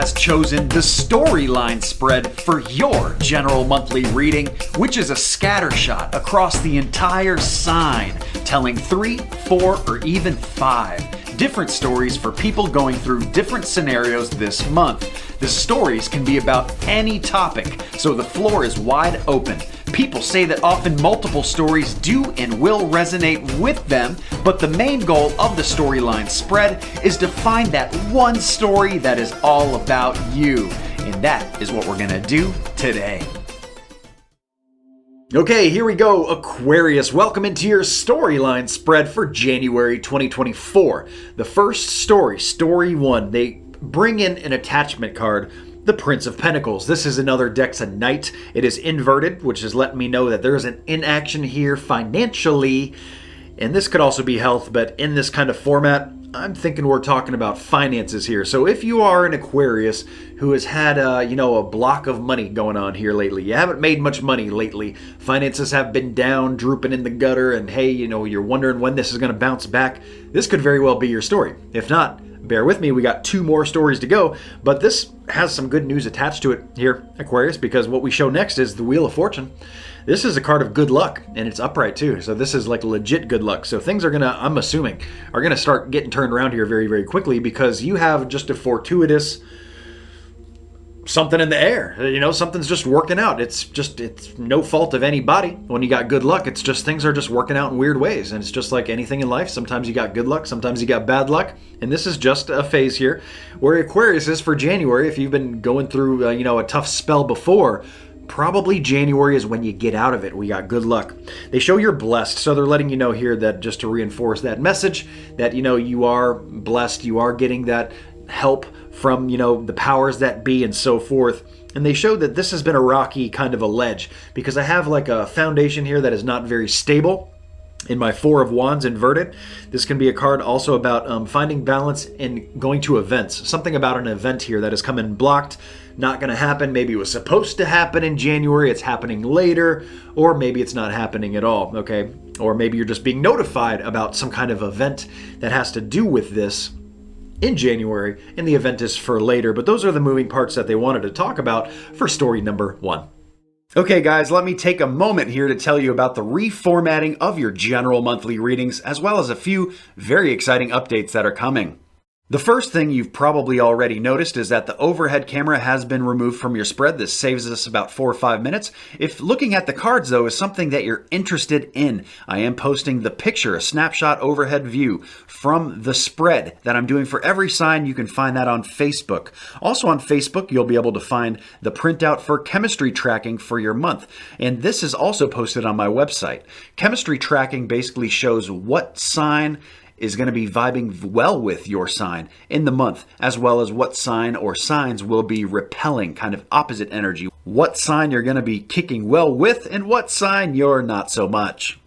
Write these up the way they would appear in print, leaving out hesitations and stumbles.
has chosen the storyline spread for your general monthly reading, which is a scattershot across the entire sign, telling 3, 4, or even 5 different stories for people going through different scenarios this month. The stories can be about any topic, so the floor is wide open. People say that often multiple stories do and will resonate with them, but the main goal of the storyline spread is to find that one story that is all about you. And that is what we're going to do today. Okay, here we go, Aquarius. Welcome into your storyline spread for January 2024. The first story, story 1, they bring in an attachment card, the Prince of Pentacles. This is another Dexa Knight. It is inverted, which is letting me know that there's an inaction here financially. And this could also be health, but in this kind of format, I'm thinking we're talking about finances here. So if you are an Aquarius who has had a block of money going on here lately, you haven't made much money lately, finances have been down, drooping in the gutter, and hey, you're wondering when this is going to bounce back, this could very well be your story. If not, bear with me, we got 2 more stories to go, but this has some good news attached to it here, Aquarius, because what we show next is the Wheel of Fortune. This is a card of good luck, and it's upright too, so this is like legit good luck. So things are I'm assuming, are gonna start getting turned around here very, very quickly because you have just a fortuitous something in the air. Something's just working out. It's no fault of anybody. When you got good luck, it's just things are just working out in weird ways. And it's just like anything in life. Sometimes you got good luck, sometimes you got bad luck. And this is just a phase here where Aquarius is for January. If you've been going through, a tough spell before, probably January is when you get out of it. We got good luck. They show you're blessed. So they're letting you know here that just to reinforce that message that, you are blessed. You are getting that help from, the powers that be and so forth. And they showed that this has been a rocky kind of a ledge because I have like a foundation here that is not very stable. In my 4 of Wands inverted, this can be a card also about finding balance in going to events. Something about an event here that has come in blocked, not going to happen. Maybe it was supposed to happen in January, it's happening later, or maybe it's not happening at all, okay? Or maybe you're just being notified about some kind of event that has to do with this in January, and the event is for later. But those are the moving parts that they wanted to talk about for story number 1. Okay guys, let me take a moment here to tell you about the reformatting of your general monthly readings, as well as a few very exciting updates that are coming. The first thing you've probably already noticed is that the overhead camera has been removed from your spread. This saves us about 4 or 5 minutes. If looking at the cards, though, is something that you're interested in, I am posting the picture, a snapshot overhead view from the spread that I'm doing for every sign. You can find that on Facebook. Also on Facebook, you'll be able to find the printout for chemistry tracking for your month. And this is also posted on my website. Chemistry tracking basically shows what sign is going to be vibing well with your sign in the month, as well as what sign or signs will be repelling, kind of opposite energy. What sign you're going to be kicking well with and what sign you're not so much.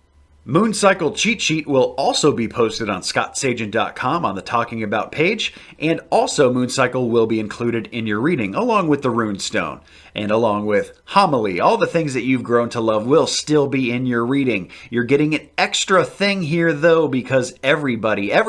Moon Cycle cheat sheet will also be posted on scottsagent.com on the Talking About page, and also Moon Cycle will be included in your reading, along with the Rune Stone, and along with Homily. All the things that you've grown to love will still be in your reading. You're getting an extra thing here, though, because every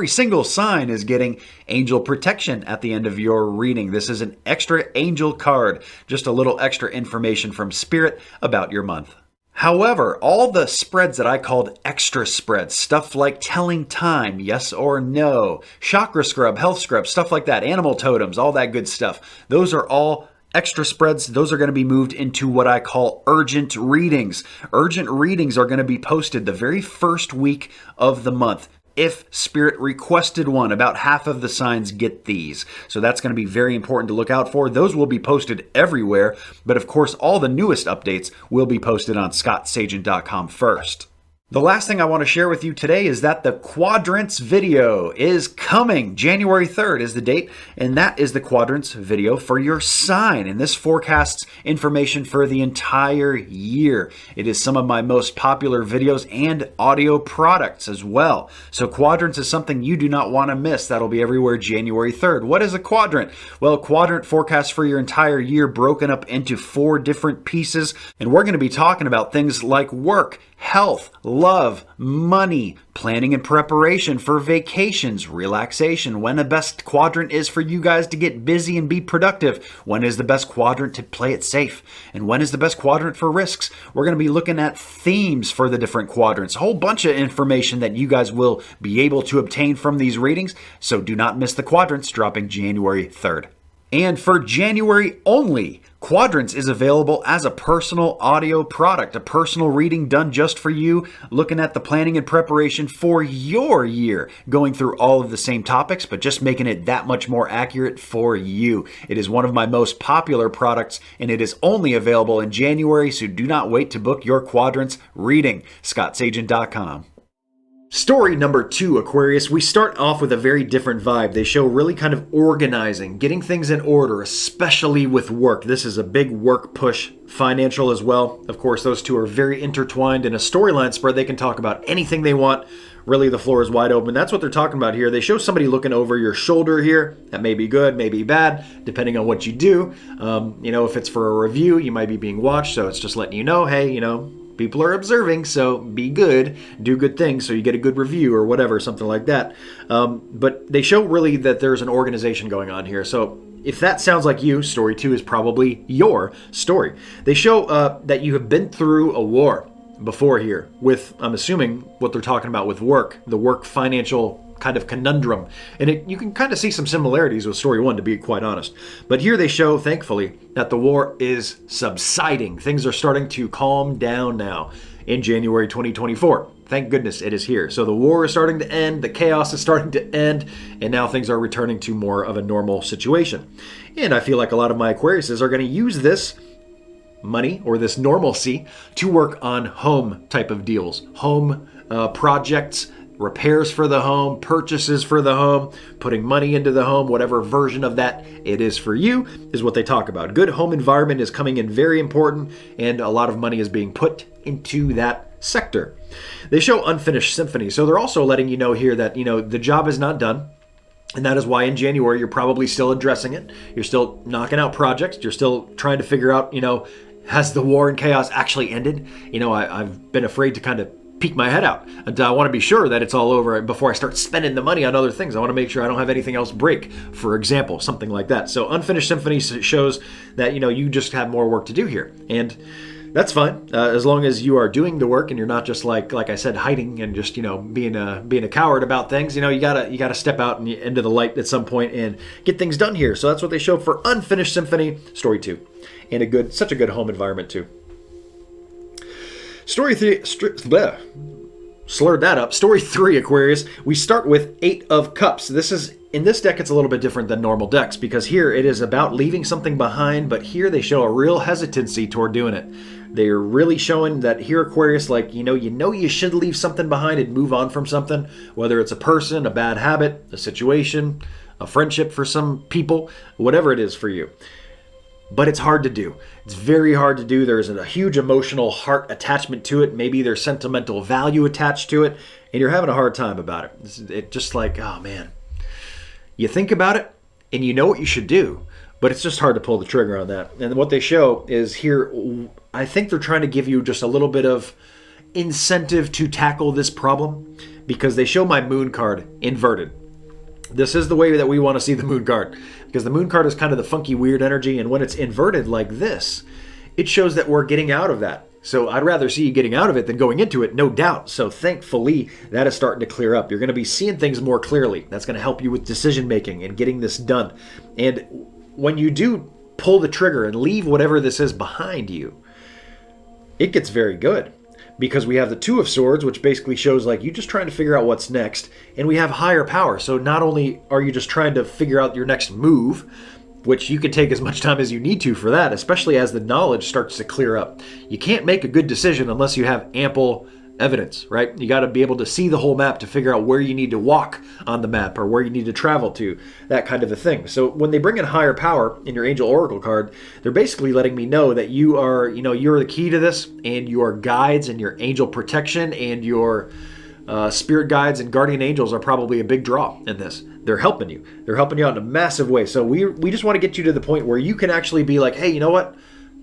single sign is getting angel protection at the end of your reading. This is an extra angel card, just a little extra information from Spirit about your month. However, all the spreads that I called extra spreads, stuff like telling time, yes or no, chakra scrub, health scrub, stuff like that, animal totems, all that good stuff, those are all extra spreads. Those are going to be moved into what I call urgent readings. Urgent readings are going to be posted the very first week of the month. If Spirit requested one, about half of the signs get these. So that's going to be very important to look out for. Those will be posted everywhere, but of course all the newest updates will be posted on scottsagent.com first. The last thing I want to share with you today is that the quadrants video is coming. January 3rd is the date, and that is the quadrants video for your sign. And this forecasts information for the entire year. It is some of my most popular videos and audio products as well. So quadrants is something you do not want to miss. That'll be everywhere January 3rd. What is a quadrant? Well, quadrant forecast for your entire year broken up into 4 different pieces. And we're going to be talking about things like work, health, love, money, planning and preparation for vacations, relaxation, when the best quadrant is for you guys to get busy and be productive, when is the best quadrant to play it safe, and when is the best quadrant for risks. We're going to be looking at themes for the different quadrants, a whole bunch of information that you guys will be able to obtain from these readings, so do not miss the quadrants dropping January 3rd. And for January only, Quadrants is available as a personal audio product, a personal reading done just for you, looking at the planning and preparation for your year, going through all of the same topics, but just making it that much more accurate for you. It is one of my most popular products, and it is only available in January, so do not wait to book your Quadrants reading. ScottSagent.com. Story number 2, Aquarius. We start off with a very different vibe. They show really kind of organizing, getting things in order, especially with work. This is a big work push, financial as well. Of course, those two are very intertwined. In a storyline spread, they can talk about anything they want. Really, the floor is wide open. That's what they're talking about here. They show somebody looking over your shoulder here. That may be good, may be bad, depending on what you do. If it's for a review, you might be being watched. So it's just letting you know, hey, people are observing, so be good, do good things so you get a good review or whatever, something like that. But they show really that there's an organization going on here. So if that sounds like you, story 2 is probably your story. They show that you have been through a war before here with, I'm assuming, what they're talking about with work, the work financial kind of conundrum. And you can kind of see some similarities with story 1, to be quite honest. But here they show, thankfully, that the war is subsiding. Things are starting to calm down now in January 2024. Thank goodness it is here. So the war is starting to end, the chaos is starting to end, and now things are returning to more of a normal situation. And I feel like a lot of my Aquariuses are going to use this money or this normalcy to work on home type of deals, home projects, repairs for the home, purchases for the home, putting money into the home, whatever version of that it is for you, is what they talk about. Good home environment is coming in very important, and a lot of money is being put into that sector. They show unfinished symphony, so they're also letting you know here that, the job is not done. And that is why in January, you're probably still addressing it. You're still knocking out projects. You're still trying to figure out, has the war and chaos actually ended? I've been afraid to kind of peek my head out. And I want to be sure that it's all over before I start spending the money on other things. I want to make sure I don't have anything else break, for example, something like that. So unfinished symphony shows that, you just have more work to do here. And that's fine, as long as you are doing the work and you're not just like I said, hiding and just, being a coward about things. You gotta step out into the light at some point and get things done here. So that's what they show for unfinished symphony, story 2. And such a good home environment too. Story 3, slurred that up. Story 3, Aquarius. We start with 8 of Cups. In this deck, it's a little bit different than normal decks because here it is about leaving something behind, but here they show a real hesitancy toward doing it. They're really showing that here, Aquarius, you should leave something behind and move on from something, whether it's a person, a bad habit, a situation, a friendship for some people, whatever it is for you. But it's hard to do. It's very hard to do. There's a huge emotional heart attachment to it. Maybe there's sentimental value attached to it, and you're having a hard time about it. It's just like, oh man. You think about it, and you know what you should do, but it's just hard to pull the trigger on that. And what they show is here, I think they're trying to give you just a little bit of incentive to tackle this problem because they show my moon card inverted. This is the way that we want to see the moon card because the moon card is kind of the funky, weird energy. And when it's inverted like this, it shows that we're getting out of that. So I'd rather see you getting out of it than going into it, no doubt. So thankfully, that is starting to clear up. You're going to be seeing things more clearly. That's going to help you with decision making and getting this done. And when you do pull the trigger and leave whatever this is behind you, it gets very good. Because we have the 2 of Swords, which basically shows like you just trying to figure out what's next. And we have higher power. So not only are you just trying to figure out your next move, which you can take as much time as you need to for that, especially as the knowledge starts to clear up. You can't make a good decision unless you have ample evidence, right? You got to be able to see the whole map to figure out where you need to walk on the map or where you need to travel to, that kind of a thing. So when they bring in higher power in your Angel Oracle card, they're basically letting me know that you are, you're the key to this, and your guides and your angel protection and your spirit guides and guardian angels are probably a big draw in this. They're helping you. They're helping you out in a massive way. So we just want to get you to the point where you can actually be like, hey, you know what?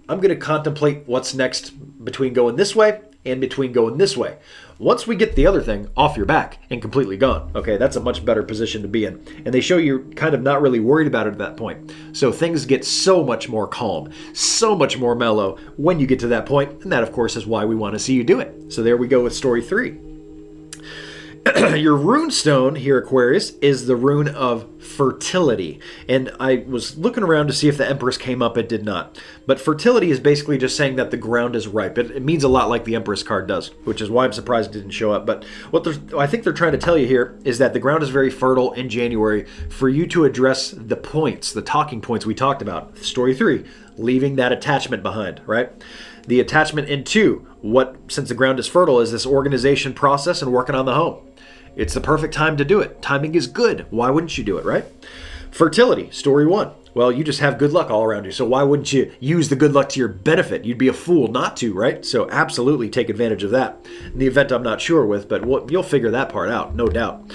I'm going to contemplate what's next between going this way in between going this way. Once we get the other thing off your back and completely gone, okay, that's a much better position to be in. And they show you're kind of not really worried about it at that point. So things get so much more calm, so much more mellow when you get to that point. And that, of course, is why we want to see you do it. So there we go with story 3. Your rune stone here, Aquarius, is the rune of fertility. And I was looking around to see if the Empress came up. It did not. But fertility is basically just saying that the ground is ripe. It means a lot like the Empress card does, which is why I'm surprised it didn't show up. But what I think they're trying to tell you here is that the ground is very fertile in January for you to address the points, the talking points we talked about. Story 3, leaving that attachment behind, right? The attachment into since the ground is fertile, is this organization process and working on the home. It's the perfect time to do it. Timing is good. Why wouldn't you do it, right? Fertility, story 1. Well, you just have good luck all around you. So why wouldn't you use the good luck to your benefit? You'd be a fool not to, right? So absolutely take advantage of that. In the event I'm not sure with, but you'll figure that part out, no doubt.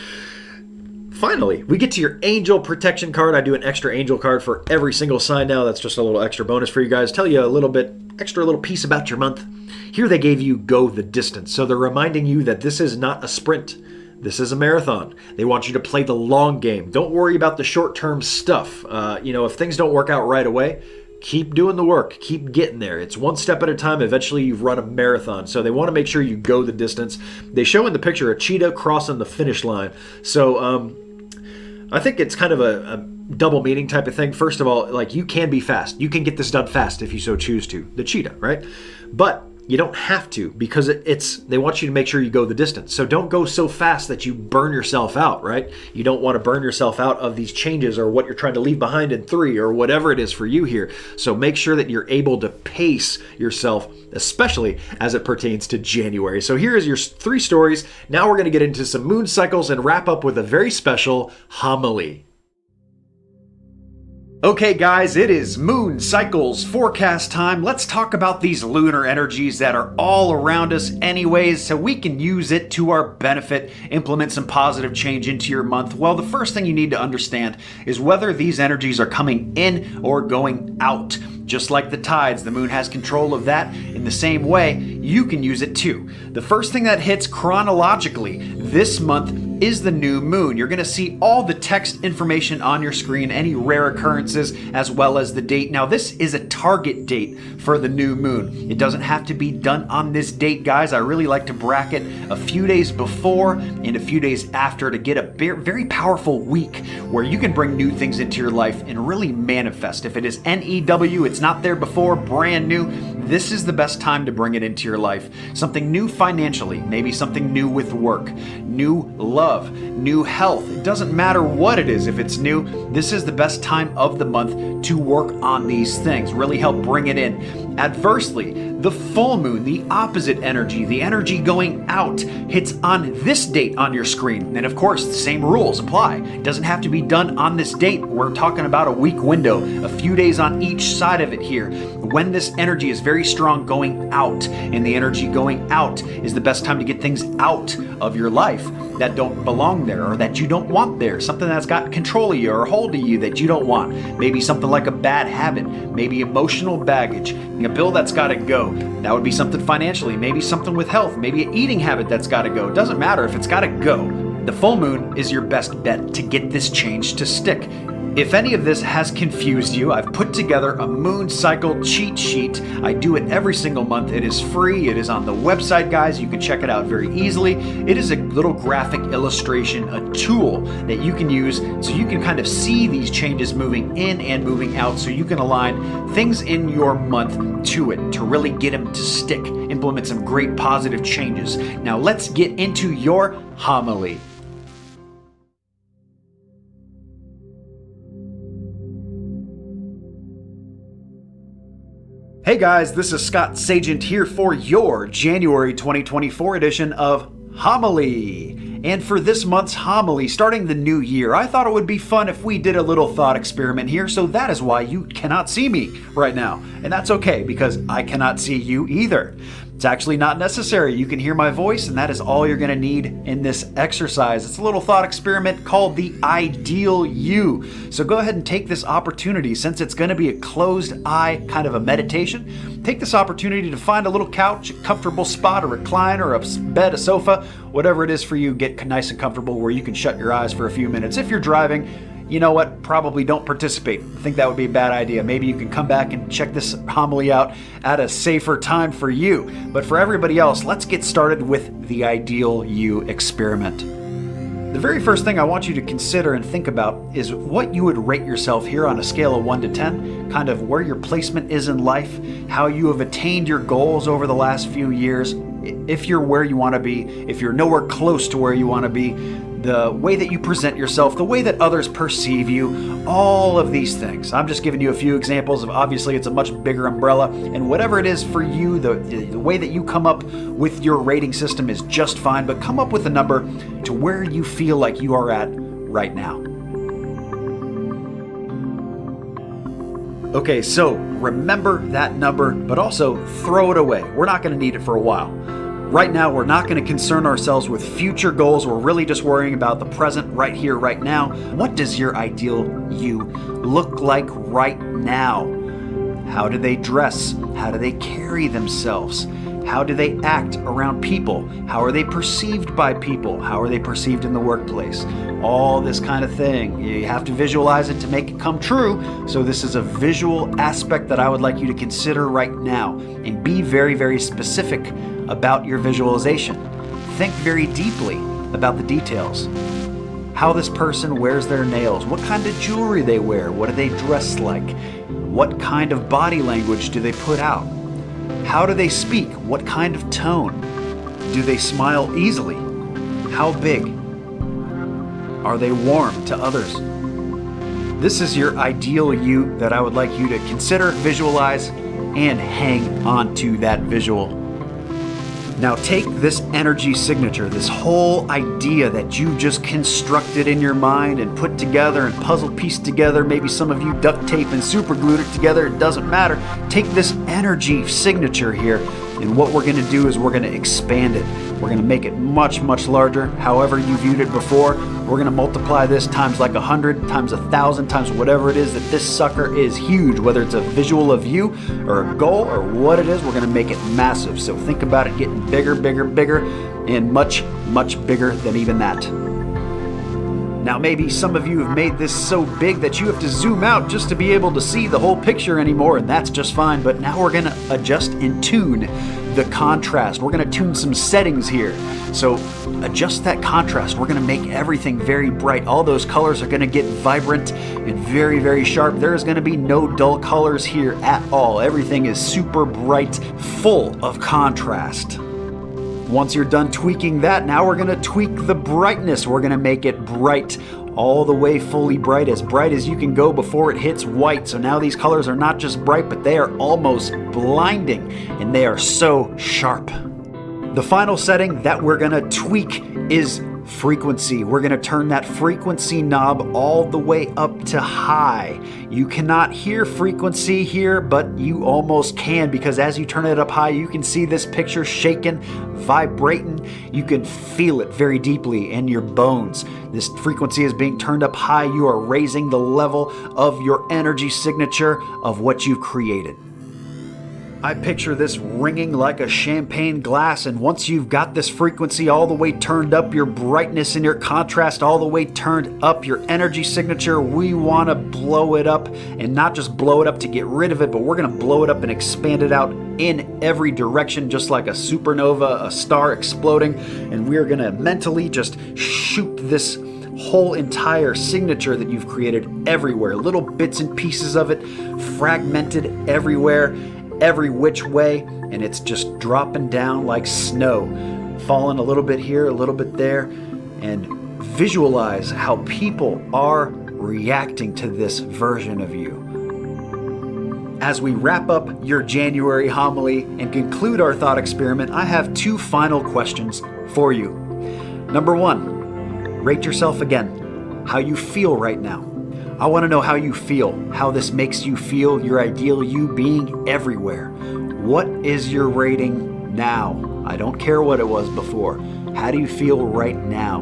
Finally, we get to your angel protection card. I do an extra angel card for every single sign now. That's just a little extra bonus for you guys. Tell you a little bit, extra little piece about your month. Here they gave you go the distance. So they're reminding you that this is not a sprint. This is a marathon. They want you to play the long game. Don't worry about the short-term stuff. If things don't work out right away, keep doing the work. Keep getting there. It's one step at a time. Eventually, you've run a marathon. So they want to make sure you go the distance. They show in the picture a cheetah crossing the finish line. So I think it's kind of a double meaning type of thing. First of all, like, you can be fast. You can get this done fast if you so choose to. The cheetah, right? But you don't have to, because they want you to make sure you go the distance. So don't go so fast that you burn yourself out, right? You don't want to burn yourself out of these changes or what you're trying to leave behind in 3 or whatever it is for you here. So make sure that you're able to pace yourself, especially as it pertains to January. So here is your 3 stories. Now we're going to get into some moon cycles and wrap up with a very special homily. Okay guys, it is moon cycles forecast time. Let's talk about these lunar energies that are all around us anyways, so we can use it to our benefit, implement some positive change into your month. Well, the first thing you need to understand is whether these energies are coming in or going out. Just like the tides, the moon has control of that. In the same way, you can use it too. The first thing that hits chronologically this month is the new moon. You're going to see all the text information on your screen, any rare occurrences, as well as the date. Now, this is a target date for the new moon. It doesn't have to be done on this date, guys. I really like to bracket a few days before and a few days after to get a very powerful week where you can bring new things into your life and really manifest. If it is NEW, it's not there before, brand new, this is the best time to bring it into your life. Something new financially, maybe something new with work, new love, new health. It doesn't matter what it is. If it's new, this is the best time of the month to work on these things. Really help bring it in. Adversely, the full moon, the opposite energy, the energy going out, hits on this date on your screen. And of course, the same rules apply. It doesn't have to be done on this date. We're talking about a week window, a few days on each side of it here. When this energy is very strong going out, and the energy going out is the best time to get things out of your life that don't belong there or that you don't want there. Something that's got control of you or hold of you that you don't want. Maybe something like a bad habit, maybe emotional baggage, a bill that's got to go. That would be something financially, maybe something with health, maybe an eating habit that's got to go. It doesn't matter if it's got to go. The full moon is your best bet to get this change to stick. If any of this has confused you, I've put together a moon cycle cheat sheet. I do it every single month. It is free. It is on the website, guys. You can check it out very easily. It is a little graphic illustration, a tool that you can use so you can kind of see these changes moving in and moving out, so you can align things in your month to it to really get them to stick, implement some great positive changes. Now let's get into your homily. Hey guys, this is Scott Sagent here for your January 2024 edition of Homily. And for this month's homily, starting the new year, I thought it would be fun if we did a little thought experiment here, so that is why you cannot see me right now. And that's okay, because I cannot see you either. It's actually not necessary. You can hear my voice, and that is all you're going to need in this exercise. It's a little thought experiment called the Ideal You. So go ahead and take this opportunity, since it's going to be a closed eye kind of a meditation. Take this opportunity to find a little couch, a comfortable spot, a recliner, a bed, a sofa, whatever it is for you. Get nice and comfortable where you can shut your eyes for a few minutes. If you're driving, you know what? Probably don't participate. I think that would be a bad idea. Maybe you can come back and check this homily out at a safer time for you. But for everybody else, let's get started with the Ideal You experiment. The very first thing I want you to consider and think about is what you would rate yourself here on a scale of 1 to 10, kind of where your placement is in life, how you have attained your goals over the last few years, if you're where you want to be, if you're nowhere close to where you want to be, the way that you present yourself, the way that others perceive you, all of these things. I'm just giving you a few examples of, obviously it's a much bigger umbrella, and whatever it is for you, the way that you come up with your rating system is just fine, but come up with a number to where you feel like you are at right now. Okay, so remember that number, but also throw it away. We're not going to need it for a while. Right now, we're not going to concern ourselves with future goals. We're really just worrying about the present, right here, right now. What does your ideal you look like right now? How do they dress? How do they carry themselves? How do they act around people? How are they perceived by people? How are they perceived in the workplace? All this kind of thing. You have to visualize it to make it come true. So this is a visual aspect that I would like you to consider right now, and be very, very specific about your visualization. Think very deeply about the details. How this person wears their nails, what kind of jewelry they wear, what do they dress like, what kind of body language do they put out, how do they speak, what kind of tone, do they smile easily, how big, are they warm to others? This is your ideal you that I would like you to consider, visualize, and hang on to that visual. Now take this energy signature, this whole idea that you just constructed in your mind and put together and puzzle pieced together. Maybe some of you duct tape and super glued it together. It doesn't matter. Take this energy signature here, and what we're going to do is we're going to expand it. We're going to make it much, much larger. However you viewed it before, we're going to multiply this times like 100, times 1,000, times whatever it is that this sucker is huge. Whether it's a visual of you or a goal or what it is, we're going to make it massive. So think about it getting bigger, bigger, bigger, and much, much bigger than even that. Now maybe some of you have made this so big that you have to zoom out just to be able to see the whole picture anymore, and that's just fine. But now we're going to adjust and tune the contrast. We're going to tune some settings here. So adjust that contrast. We're going to make everything very bright. All those colors are going to get vibrant and very, very sharp. There is going to be no dull colors here at all. Everything is super bright, full of contrast. Once you're done tweaking that, now we're going to tweak the brightness. We're going to make it bright, all the way fully bright as you can go before it hits white. So now these colors are not just bright, but they are almost blinding, and they are so sharp. The final setting that we're going to tweak is frequency. We're going to turn that frequency knob all the way up to high. You cannot hear frequency here, but you almost can, because as you turn it up high, you can see this picture shaking, vibrating. You can feel it very deeply in your bones. This frequency is being turned up high. You are raising the level of your energy signature of what you've created. I picture this ringing like a champagne glass, and once you've got this frequency all the way turned up, your brightness and your contrast all the way turned up, your energy signature, we want to blow it up, and not just blow it up to get rid of it, but we're going to blow it up and expand it out in every direction, just like a supernova, a star exploding, and we're going to mentally just shoot this whole entire signature that you've created everywhere, little bits and pieces of it fragmented everywhere, every which way, and it's just dropping down like snow, falling a little bit here, a little bit there, and visualize how people are reacting to this version of you. As we wrap up your January homily and conclude our thought experiment, I have two final questions for you. Number one, rate yourself again, how you feel right now. I want to know how you feel, how this makes you feel, your ideal you being everywhere. What is your rating now. I don't care what it was before. How do you feel right now?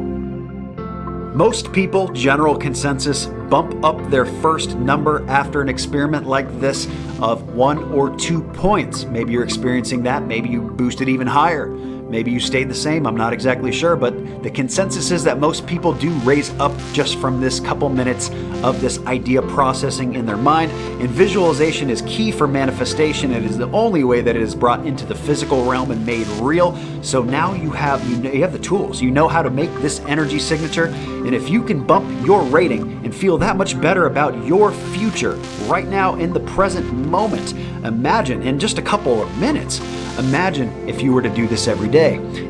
Most people, general consensus, bump up their first number after an experiment like this of 1 or 2 points. Maybe you're experiencing that. Maybe you boosted even higher. Maybe you stayed the same. I'm not exactly sure, but the consensus is that most people do raise up just from this couple minutes of this idea processing in their mind. And visualization is key for manifestation. It is the only way that it is brought into the physical realm and made real. So now you have the tools. You know how to make this energy signature. And if you can bump your rating and feel that much better about your future right now in the present moment, imagine in just a couple of minutes, imagine if you were to do this every day.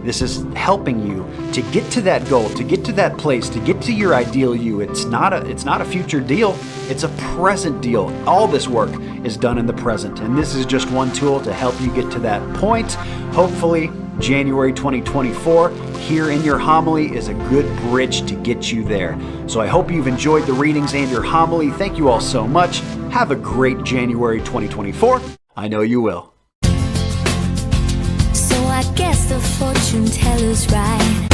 This is helping you to get to that goal, to get to that place, to get to your ideal you. It's not a future deal. It's a present deal. All this work is done in the present. And this is just one tool to help you get to that point. Hopefully, January 2024 here in your homily is a good bridge to get you there. So I hope you've enjoyed the readings and your homily. Thank you all so much. Have a great January 2024. I know you will. So I guess the fortune teller's right.